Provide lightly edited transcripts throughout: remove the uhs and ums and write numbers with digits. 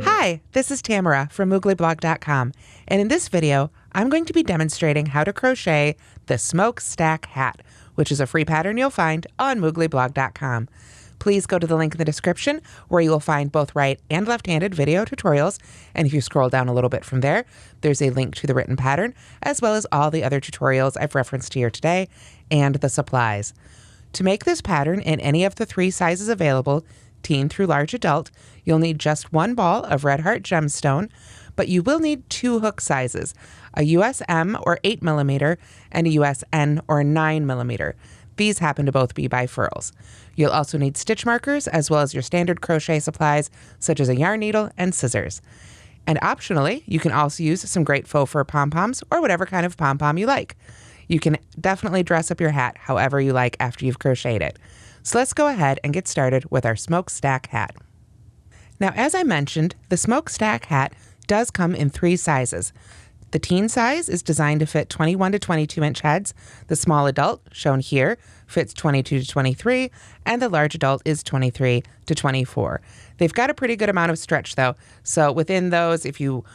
Hi, this is Tamara from mooglyblog.com, and in this video, I'm going to be demonstrating how to crochet the Smokestack hat, which is a free pattern you'll find on mooglyblog.com. Please go to the link in the description where you will find both right and left-handed video tutorials, and if you scroll down a little bit from there, there's a link to the written pattern, as well as all the other tutorials I've referenced here today, and the supplies. To make this pattern in any of the 3 sizes available, teen through large adult, you'll need just 1 ball of red heart gemstone, but you will need 2 hook sizes, a US M or 8mm and a US N or 9mm. These happen to both be by furls. You'll also need stitch markers as well as your standard crochet supplies such as a yarn needle and scissors. And optionally, you can also use some great faux fur pom-poms or whatever kind of pom-pom you like. You can definitely dress up your hat however you like after you've crocheted it. So let's go ahead and get started with our Smokestack hat. Now, as I mentioned, the Smokestack hat does come in 3 sizes. The teen size is designed to fit 21 to 22 inch heads. The small adult, shown here, fits 22 to 23, and the large adult is 23 to 24. They've got a pretty good amount of stretch though. So within those, if you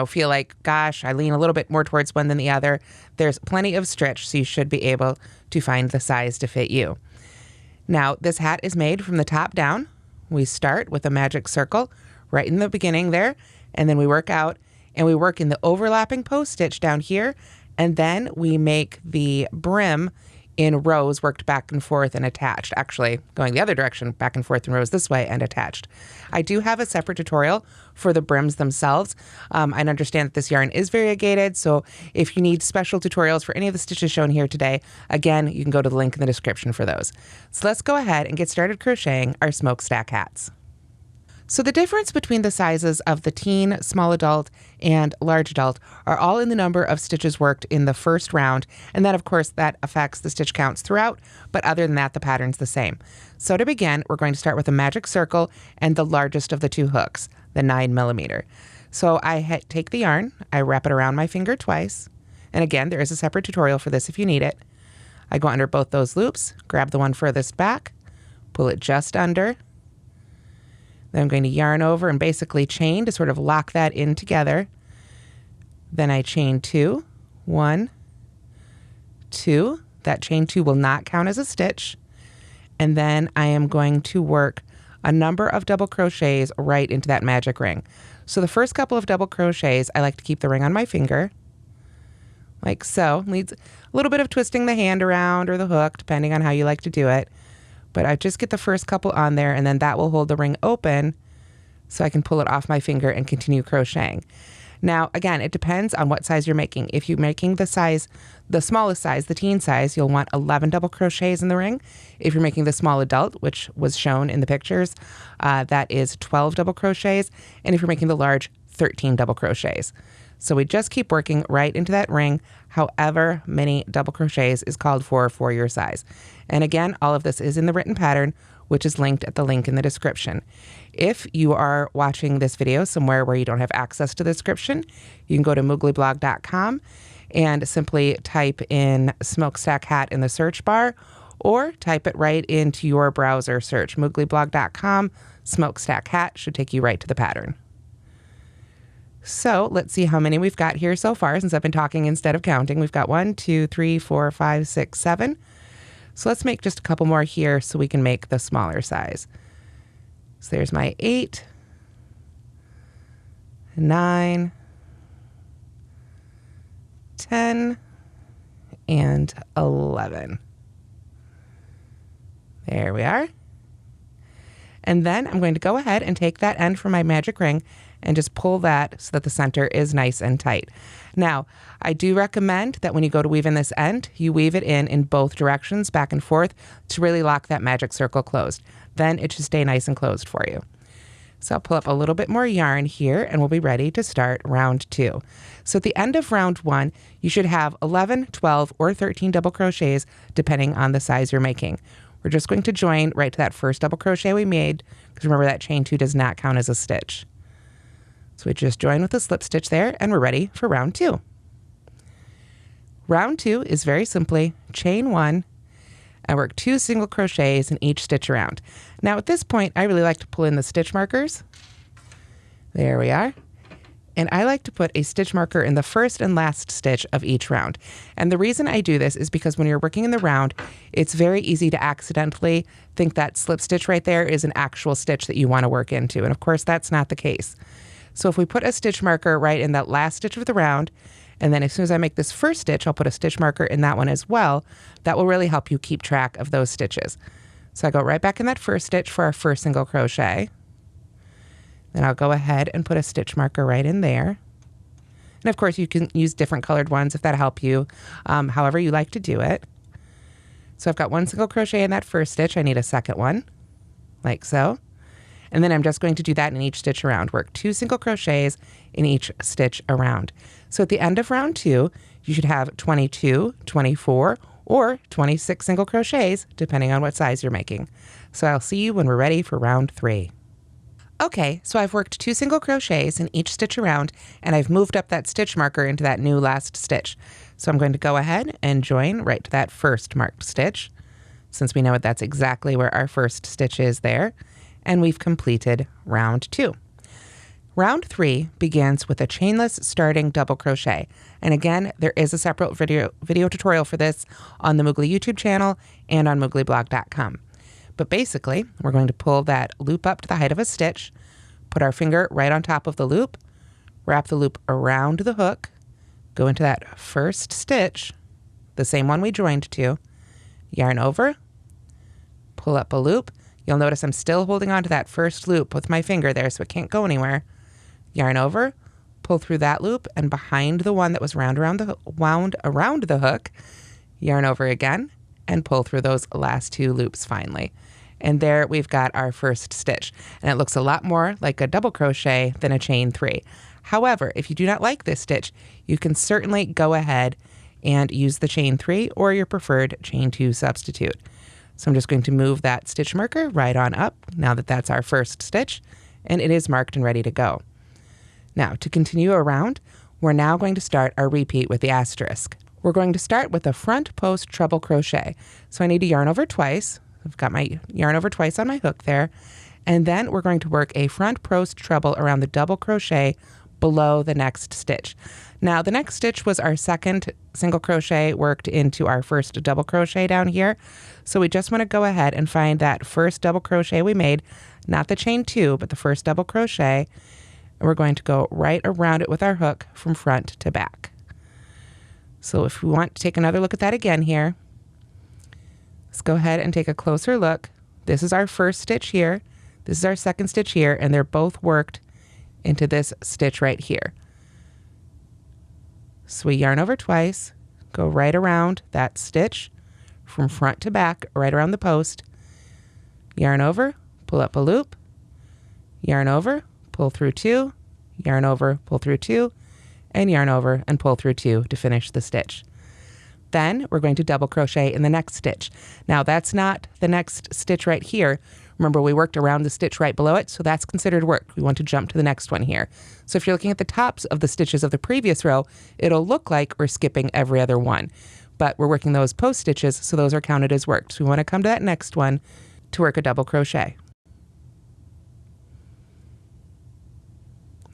feel like, gosh, I lean a little bit more towards one than the other, there's plenty of stretch, so you should be able to find the size to fit you. Now, this hat is made from the top down. We start with a magic circle right in the beginning there, and then we work out, and we work in the overlapping post stitch down here, and then we make the brim in rows worked back and forth and attached. Actually, going the other direction, back and forth in rows this way and attached. I do have a separate tutorial for the brims themselves. I understand that this yarn is variegated, so if you need special tutorials for any of the stitches shown here today, again, you can go to the link in the description for those. So let's go ahead and get started crocheting our Smokestack hats. So the difference between the sizes of the teen, small adult, and large adult are all in the number of stitches worked in the first round, and then of course that affects the stitch counts throughout, but other than that the pattern's the same. So to begin, we're going to start with a magic circle and the largest of the 2 hooks, the 9mm. So I take the yarn, I wrap it around my finger twice, and again there is a separate tutorial for this if you need it. I go under both those loops, grab the one furthest back, pull it just under. Then I'm going to yarn over and basically chain to sort of lock that in together. Then I chain 2, 1, 2. That chain 2 will not count as a stitch. And then I am going to work a number of double crochets right into that magic ring. So the first couple of double crochets, I like to keep the ring on my finger, like so. Needs a little bit of twisting the hand around or the hook, depending on how you like to do it. But I just get the first couple on there, and then that will hold the ring open so I can pull it off my finger and continue crocheting. Now, again, it depends on what size you're making. If you're making the smallest size, the teen size, you'll want 11 double crochets in the ring. If you're making the small adult, which was shown in the pictures, that is 12 double crochets. And if you're making the large, 13 double crochets. So we just keep working right into that ring, however many double crochets is called for your size. And again, all of this is in the written pattern, which is linked at the link in the description. If you are watching this video somewhere where you don't have access to the description, you can go to mooglyblog.com and simply type in Smokestack hat in the search bar, or type it right into your browser search. mooglyblog.com, Smokestack hat should take you right to the pattern. So let's see how many we've got here so far, since I've been talking instead of counting. We've got 1, 2, 3, 4, 5, 6, 7. So let's make just a couple more here so we can make the smaller size. So there's my 8, 9, 10, and 11. There we are. And then I'm going to go ahead and take that end from my magic ring and just pull that so that the center is nice and tight. Now, I do recommend that when you go to weave in this end, you weave it in both directions, back and forth, to really lock that magic circle closed. Then it should stay nice and closed for you. So I'll pull up a little bit more yarn here and we'll be ready to start round 2. So at the end of round 1, you should have 11, 12, or 13 double crochets, depending on the size you're making. We're just going to join right to that first double crochet we made, because remember that chain 2 does not count as a stitch. So we just join with a slip stitch there, and we're ready for round 2. Round 2 is very simply chain 1, I work 2 single crochets in each stitch around. Now at this point, I really like to pull in the stitch markers. There we are. And I like to put a stitch marker in the first and last stitch of each round. And the reason I do this is because when you're working in the round, it's very easy to accidentally think that slip stitch right there is an actual stitch that you want to work into. And of course, that's not the case. So if we put a stitch marker right in that last stitch of the round, and then as soon as I make this first stitch, I'll put a stitch marker in that one as well, that will really help you keep track of those stitches. So I go right back in that first stitch for our first single crochet. Then I'll go ahead and put a stitch marker right in there. And of course, you can use different colored ones if that help you, however you like to do it. So I've got 1 single crochet in that first stitch. I need a second one, like so. And then I'm just going to do that in each stitch around. Work 2 single crochets in each stitch around. So at the end of round 2, you should have 22, 24, or 26 single crochets, depending on what size you're making. So I'll see you when we're ready for round 3. Okay, so I've worked 2 single crochets in each stitch around, and I've moved up that stitch marker into that new last stitch. So I'm going to go ahead and join right to that first marked stitch, since we know that that's exactly where our first stitch is there, and we've completed round 2. Round 3 begins with a chainless starting double crochet. And again, there is a separate video tutorial for this on the Moogly YouTube channel and on mooglyblog.com. But basically, we're going to pull that loop up to the height of a stitch, put our finger right on top of the loop, wrap the loop around the hook, go into that first stitch, the same one we joined to, yarn over, pull up a loop. You'll notice I'm still holding on to that first loop with my finger there so it can't go anywhere. Yarn over, pull through that loop, and behind the one that was wound around the hook, yarn over again, and pull through those last 2 loops finally. And there we've got our first stitch. And it looks a lot more like a double crochet than a chain 3. However, if you do not like this stitch, you can certainly go ahead and use the chain 3 or your preferred chain 2 substitute. So I'm just going to move that stitch marker right on up now that that's our first stitch, and it is marked and ready to go. Now, to continue around, we're now going to start our repeat with the asterisk. We're going to start with a front post treble crochet. So I need to yarn over twice. I've got my yarn over twice on my hook there. And then we're going to work a front post treble around the double crochet below the next stitch. Now, the next stitch was our second single crochet worked into our first double crochet down here. So we just want to go ahead and find that first double crochet we made, not the chain 2, but the first double crochet. And we're going to go right around it with our hook from front to back. So if we want to take another look at that again here, let's go ahead and take a closer look. This is our first stitch here. This is our second stitch here, and they're both worked into this stitch right here. So we yarn over twice, go right around that stitch from front to back, right around the post, yarn over, pull up a loop, yarn over, pull through 2, yarn over, pull through 2, and yarn over and pull through 2 to finish the stitch. Then we're going to double crochet in the next stitch. Now that's not the next stitch right here. Remember, we worked around the stitch right below it, so that's considered worked. We want to jump to the next one here. So if you're looking at the tops of the stitches of the previous row, it'll look like we're skipping every other one. But we're working those post stitches, so those are counted as worked. So we want to come to that next one to work a double crochet.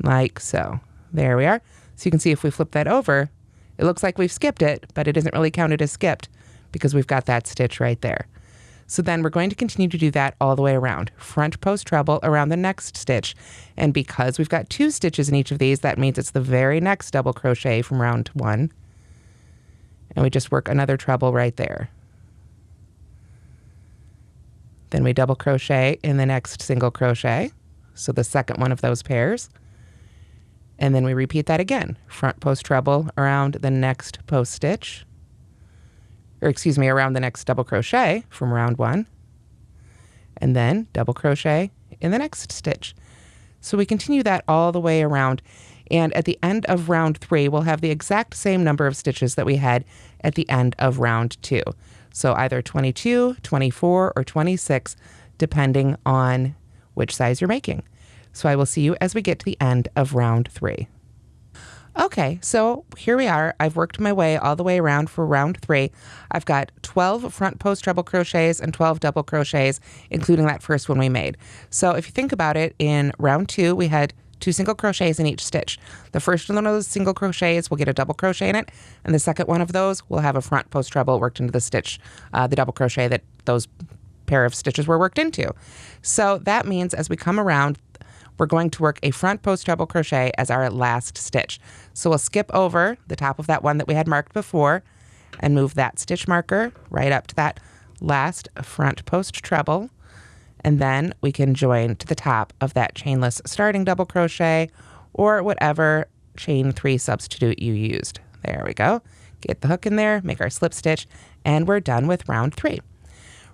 Like so. There we are. So you can see if we flip that over, it looks like we've skipped it, but it isn't really counted as skipped because we've got that stitch right there. So then we're going to continue to do that all the way around. Front post treble around the next stitch. And because we've got 2 stitches in each of these, that means it's the very next double crochet from round 1. And we just work another treble right there. Then we double crochet in the next single crochet. So the second one of those pairs. And then we repeat that again. Front post treble around the next post stitch. Or excuse me, around the next double crochet from round 1. And then double crochet in the next stitch. So we continue that all the way around. And at the end of round 3, we'll have the exact same number of stitches that we had at the end of round 2. So either 22, 24, or 26, depending on which size you're making. So I will see you as we get to the end of round 3. Okay, so here we are. I've worked my way all the way around for round 3. I've got 12 front post treble crochets and 12 double crochets, including that first one we made. So if you think about it, in round 2, we had 2 single crochets in each stitch. The first one of those single crochets will get a double crochet in it, and the second one of those will have a front post treble worked into the stitch, the double crochet that those pair of stitches were worked into. So that means as we come around, we're going to work a front post treble crochet as our last stitch. So we'll skip over the top of that one that we had marked before and move that stitch marker right up to that last front post treble. And then we can join to the top of that chainless starting double crochet or whatever chain 3 substitute you used. There we go. Get the hook in there, make our slip stitch, and we're done with round 3.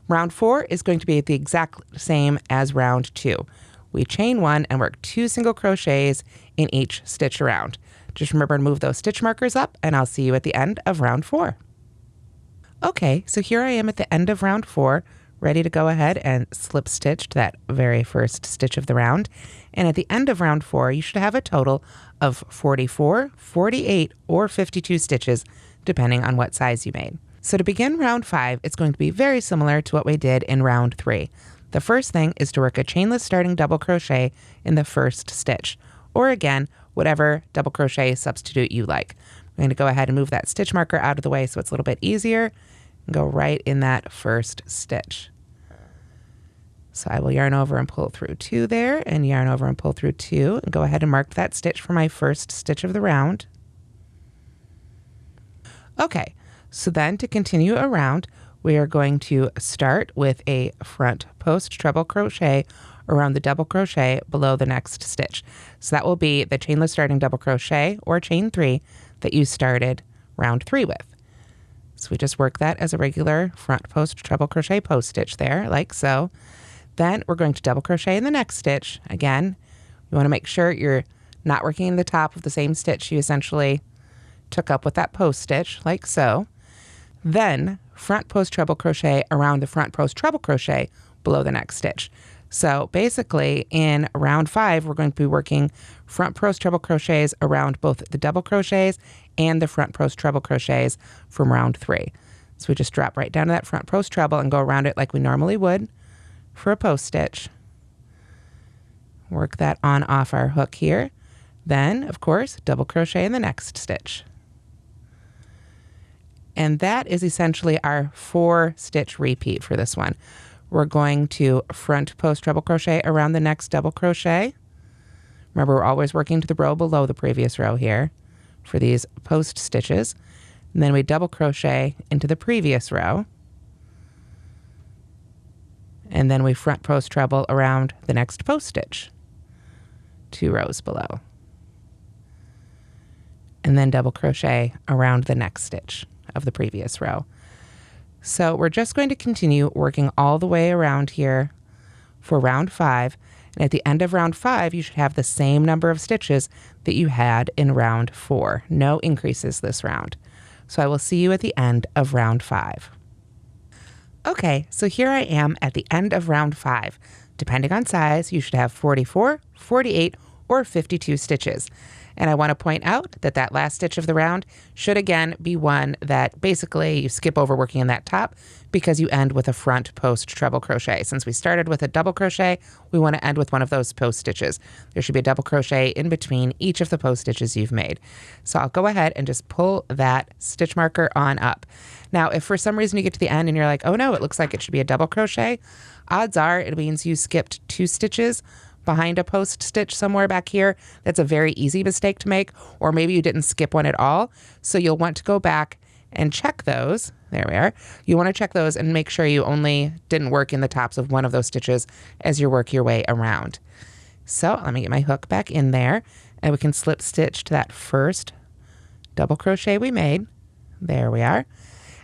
Round 4 is going to be the exact same as round 2. We chain 1 and work 2 single crochets in each stitch around. Just remember to move those stitch markers up, and I'll see you at the end of round 4. Okay, so here I am at the end of round 4, ready to go ahead and slip stitch to that very first stitch of the round. And at the end of round 4, you should have a total of 44, 48, or 52 stitches, depending on what size you made. So to begin round 5, it's going to be very similar to what we did in round 3. The first thing is to work a chainless starting double crochet in the first stitch, or again, whatever double crochet substitute you like. I'm going to go ahead and move that stitch marker out of the way so it's a little bit easier, and go right in that first stitch. So I will yarn over and pull through 2 there, and yarn over and pull through 2, and go ahead and mark that stitch for my first stitch of the round. Okay, so then to continue around, we are going to start with a front post treble crochet around the double crochet below the next stitch. So that will be the chainless starting double crochet or chain 3 that you started round 3 with. So we just work that as a regular front post treble crochet post stitch there, like so. Then we're going to double crochet in the next stitch. Again, you want to make sure you're not working in the top of the same stitch you essentially took up with that post stitch, like so. Then front post treble crochet around the front post treble crochet below the next stitch. So basically in round 5, we're going to be working front post treble crochets around both the double crochets and the front post treble crochets from round 3. So we just drop right down to that front post treble and go around it like we normally would for a post stitch. Work that on off our hook here. Then, of course, double crochet in the next stitch. And that is essentially our 4-stitch repeat for this one. We're going to front post treble crochet around the next double crochet. Remember, we're always working to the row below the previous row here for these post stitches. And then we double crochet into the previous row. And then we front post treble around the next post stitch, 2 rows below. And then double crochet around the next stitch of the previous row. So we're just going to continue working all the way around here for round 5. And at the end of round 5, you should have the same number of stitches that you had in round 4. No increases this round. So I will see you at the end of round 5. Okay, so here I am at the end of round 5. Depending on size, you should have 44, 48, or 52 stitches. And I want to point out that that last stitch of the round should again be one that basically you skip over working in that top because you end with a front post treble crochet. Since we started with a double crochet, we want to end with one of those post stitches. There should be a double crochet in between each of the post stitches you've made. So I'll go ahead and just pull that stitch marker on up. Now, if for some reason you get to the end and you're like, oh no, it looks like it should be a double crochet, odds are it means you skipped 2 stitches behind a post stitch somewhere back here. That's a very easy mistake to make, or maybe you didn't skip one at all. So you'll want to go back and check those. There we are. You want to check those and make sure you only didn't work in the tops of one of those stitches as you work your way around. So let me get my hook back in there and we can slip stitch to that first double crochet we made. There we are.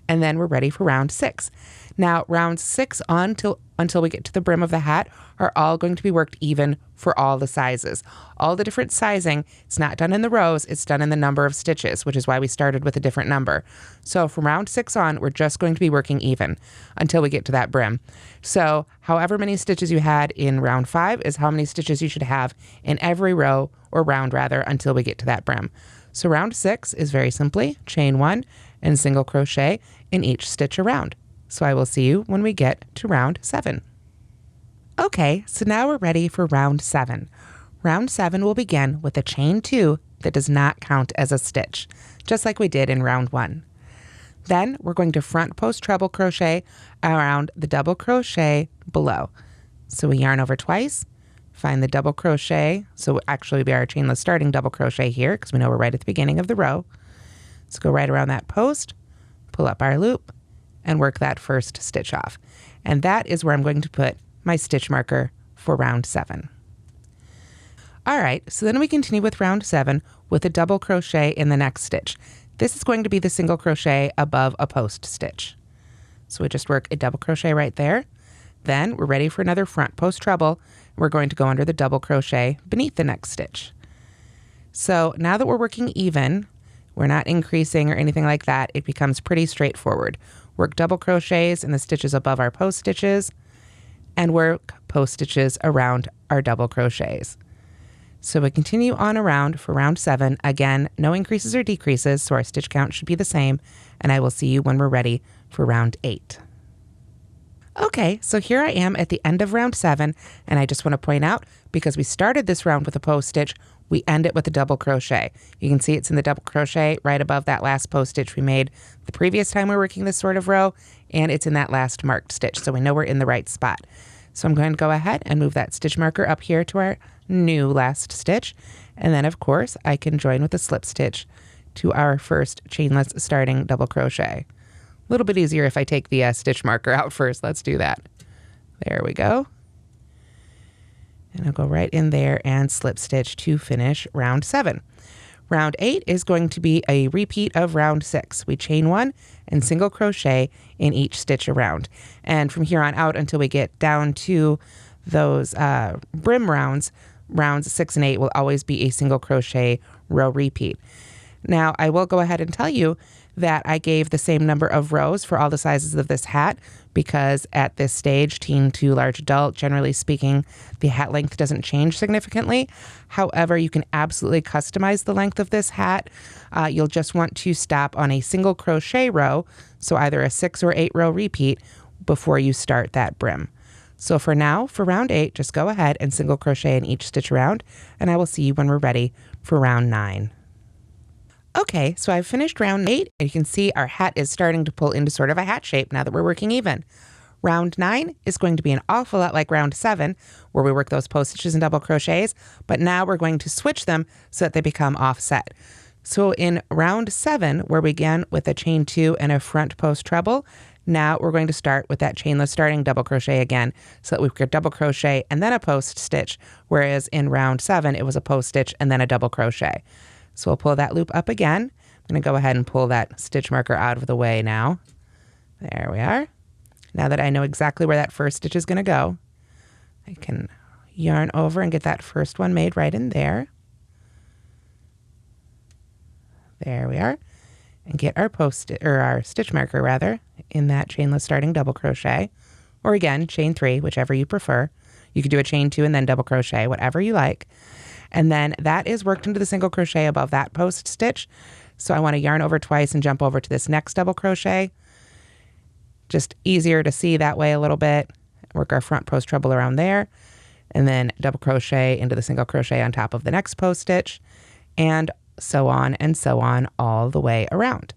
And then we're ready for round 6. Now, round 6 on until we get to the brim of the hat are all going to be worked even for all the sizes. All the different sizing, it's not done in the rows, it's done in the number of stitches, which is why we started with a different number. So from round 6 on, we're just going to be working even until we get to that brim. So however many stitches you had in round 5 is how many stitches you should have in every row, or round rather, until we get to that brim. So round 6 is very simply chain 1 and single crochet in each stitch around. So I will see you when we get to round 7. Okay, so now we're ready for round 7. Round 7 will begin with a chain 2 that does not count as a stitch, just like we did in round 1. Then we're going to front post treble crochet around the double crochet below. So we yarn over twice, find the double crochet. So actually be our chainless starting double crochet here because we know we're right at the beginning of the row. Let's go right around that post, pull up our loop, and work that first stitch off. And that is where I'm going to put my stitch marker for round 7. All right, so then we continue with round 7 with a double crochet in the next stitch. This is going to be the single crochet above a post stitch. So we just work a double crochet right there. Then we're ready for another front post treble. We're going to go under the double crochet beneath the next stitch. So now that we're working even, we're not increasing or anything like that, it becomes pretty straightforward. Work double crochets in the stitches above our post stitches and work post stitches around our double crochets. So we continue on around for round 7. Again, no increases or decreases, so our stitch count should be the same, and I will see you when we're ready for round 8. Okay, so here I am at the end of round 7, and I just want to point out, because we started this round with a post stitch, we end it with a double crochet. You can see it's in the double crochet right above that last post stitch we made the previous time we were working this sort of row, and it's in that last marked stitch, so we know we're in the right spot. So I'm going to go ahead and move that stitch marker up here to our new last stitch, and then of course I can join with a slip stitch to our first chainless starting double crochet. A little bit easier if I take the stitch marker out first. Let's do that. There we go. And I'll go right in there and slip stitch to finish round 7. Round 8 is going to be a repeat of round 6. We chain 1 and single crochet in each stitch around. And from here on out until we get down to those brim rounds, rounds 6 and 8 will always be a single crochet row repeat. Now I will go ahead and tell you that I gave the same number of rows for all the sizes of this hat because at this stage, teen to large adult, generally speaking, the hat length doesn't change significantly. However, you can absolutely customize the length of this hat. You'll just want to stop on a single crochet row, so either a 6 or 8 row repeat before you start that brim. So for now, for round 8, just go ahead and single crochet in each stitch around, and I will see you when we're ready for round 9. Okay, so I've finished round 8, and you can see our hat is starting to pull into sort of a hat shape now that we're working even. Round 9 is going to be an awful lot like round 7, where we work those post stitches and double crochets, but now we're going to switch them so that they become offset. So in round 7, where we began with a chain 2 and a front post treble, now we're going to start with that chainless starting double crochet again, so that we could double crochet and then a post stitch, whereas in round 7, it was a post stitch and then a double crochet. So we'll pull that loop up again. I'm going to go ahead and pull that stitch marker out of the way now. There we are. Now that I know exactly where that first stitch is going to go, I can yarn over and get that first one made right in there. There we are. And get our our stitch marker rather in that chainless starting double crochet, or again, chain 3, whichever you prefer. You could do a chain 2 and then double crochet, whatever you like. And then that is worked into the single crochet above that post stitch. So I want to yarn over twice and jump over to this next double crochet. Just easier to see that way a little bit. Work our front post treble around there, and then double crochet into the single crochet on top of the next post stitch, and so on all the way around.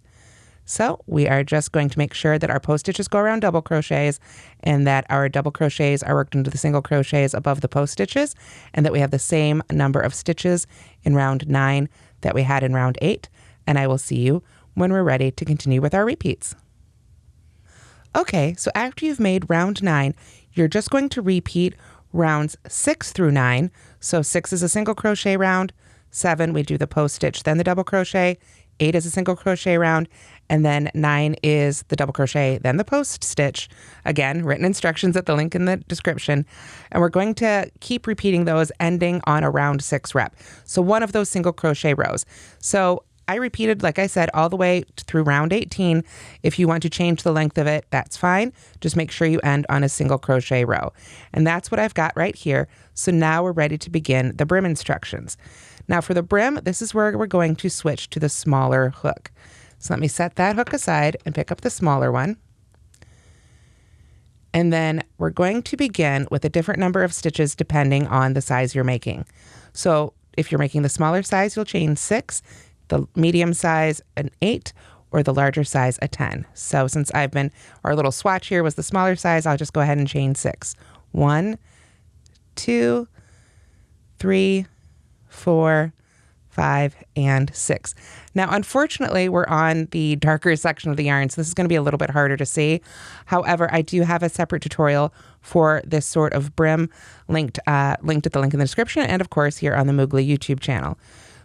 So we are just going to make sure that our post stitches go around double crochets and that our double crochets are worked into the single crochets above the post stitches, and that we have the same number of stitches in round 9 that we had in round 8. And I will see you when we're ready to continue with our repeats. Okay, so after you've made round 9, you're just going to repeat rounds 6 through 9. So 6 is a single crochet round, 7 we do the post stitch, then the double crochet, 8 is a single crochet round, and then 9 is the double crochet, then the post stitch. Again, written instructions at the link in the description. And we're going to keep repeating those, ending on a round 6 rep. So one of those single crochet rows. So I repeated, like I said, all the way through round 18. If you want to change the length of it, that's fine. Just make sure you end on a single crochet row. And that's what I've got right here. So now we're ready to begin the brim instructions. Now for the brim, this is where we're going to switch to the smaller hook. So let me set that hook aside and pick up the smaller one. And then we're going to begin with a different number of stitches depending on the size you're making. So if you're making the smaller size, you'll chain 6. The medium size, an 8, or the larger size, a 10. So since our little swatch here was the smaller size, I'll just go ahead and chain 6. 1, 2, 3, 4, 5, and 6. Now, unfortunately, we're on the darker section of the yarn, so this is going to be a little bit harder to see. However, I do have a separate tutorial for this sort of brim linked at the link in the description, and of course here on the Moogly YouTube channel.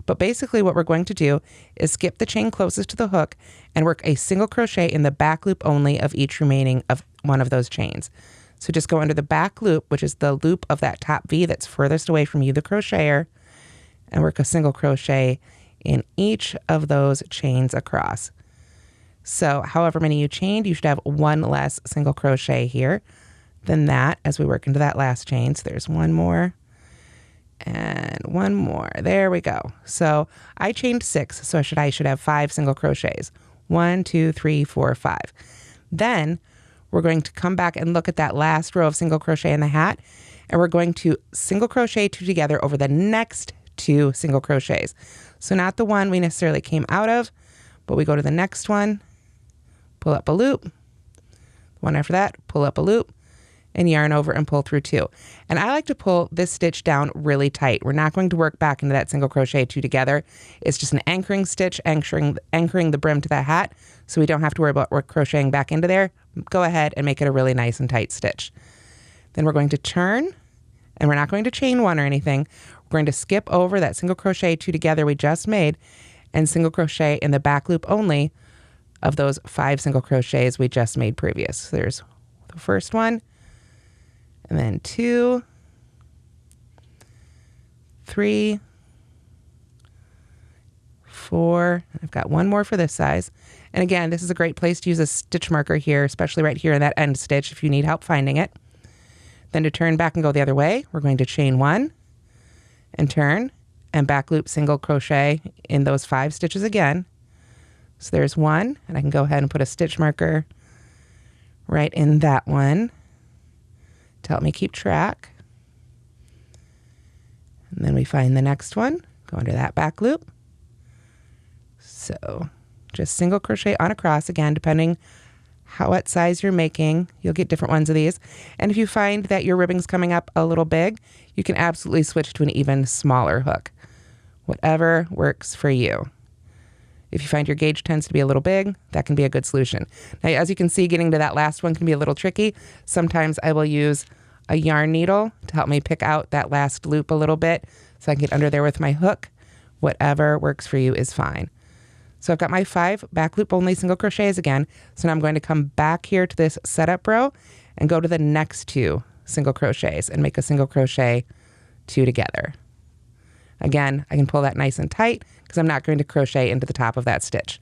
But basically what we're going to do is skip the chain closest to the hook and work a single crochet in the back loop only of each remaining of one of those chains. So just go under the back loop, which is the loop of that top V that's furthest away from you, the crocheter, and work a single crochet in each of those chains across. So however many you chained, you should have one less single crochet here than that as we work into that last chain. So there's one more. And one more. There we go. So I chained 6, so I should have 5 single crochets. 1, 2, 3, 4, 5. Then we're going to come back and look at that last row of single crochet in the hat, and we're going to single crochet 2 together over the next 2 single crochets. So not the one we necessarily came out of, but we go to the next one, pull up a loop, one after that, pull up a loop, and yarn over and pull through 2. And I like to pull this stitch down really tight. We're not going to work back into that single crochet 2 together. It's just an anchoring stitch, anchoring the brim to that hat, so we don't have to worry about crocheting back into there. Go ahead and make it a really nice and tight stitch. Then we're going to turn, and we're not going to chain 1 or anything. We're going to skip over that single crochet 2 together we just made and single crochet in the back loop only of those 5 single crochets we just made previous. So there's the first one, and then 2, 3, 4. I've got one more for this size. And again, this is a great place to use a stitch marker here, especially right here in that end stitch if you need help finding it. Then to turn back and go the other way, we're going to chain 1 and turn and back loop single crochet in those 5 stitches again. So there's 1, and I can go ahead and put a stitch marker right in that one to help me keep track. And then we find the next one, go under that back loop. So just single crochet on across, again, depending what size you're making, you'll get different ones of these. And if you find that your ribbing's coming up a little big, you can absolutely switch to an even smaller hook. Whatever works for you. If you find your gauge tends to be a little big, that can be a good solution. Now, as you can see, getting to that last one can be a little tricky. Sometimes I will use a yarn needle to help me pick out that last loop a little bit so I can get under there with my hook. Whatever works for you is fine. So I've got my 5 back loop only single crochets again. So now I'm going to come back here to this setup row and go to the next 2 single crochets and make a single crochet 2 together. Again, I can pull that nice and tight because I'm not going to crochet into the top of that stitch.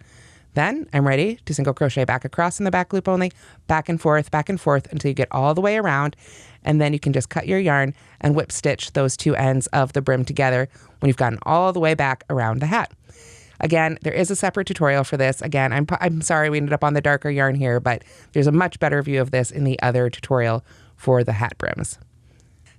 Then I'm ready to single crochet back across in the back loop only, back and forth until you get all the way around. And then you can just cut your yarn and whip stitch those 2 ends of the brim together when you've gotten all the way back around the hat. Again, there is a separate tutorial for this. Again, I'm sorry we ended up on the darker yarn here, but there's a much better view of this in the other tutorial for the hat brims.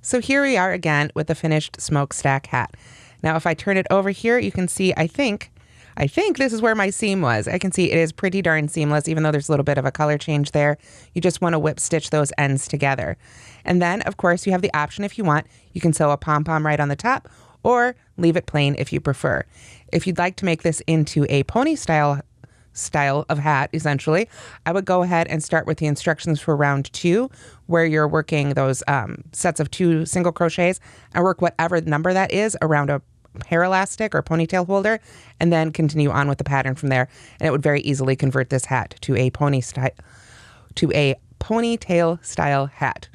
So here we are again with the finished smokestack hat. Now, if I turn it over here, you can see, I think this is where my seam was. I can see it is pretty darn seamless, even though there's a little bit of a color change there. You just want to whip stitch those ends together. And then, of course, you have the option if you want, you can sew a pom-pom right on the top or leave it plain if you prefer. If you'd like to make this into a pony style of hat, essentially, I would go ahead and start with the instructions for round 2, where you're working those sets of 2 single crochets and work whatever number that is around a hair elastic or ponytail holder, and then continue on with the pattern from there. And it would very easily convert this hat to a ponytail style hat.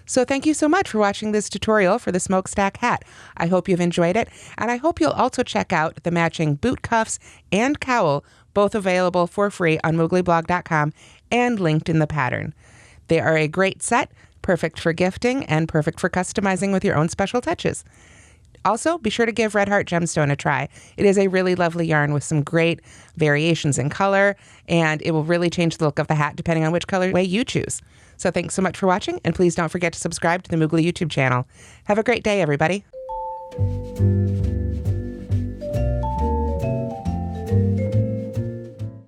So thank you so much for watching this tutorial for the Smokestack hat. I hope you've enjoyed it, and I hope you'll also check out the matching boot cuffs and cowl, both available for free on mooglyblog.com and linked in the pattern. They are a great set, perfect for gifting and perfect for customizing with your own special touches. Also, be sure to give Red Heart Gemstone a try. It is a really lovely yarn with some great variations in color, and it will really change the look of the hat depending on which colorway you choose. So thanks so much for watching, and please don't forget to subscribe to the Moogly YouTube channel. Have a great day, everybody.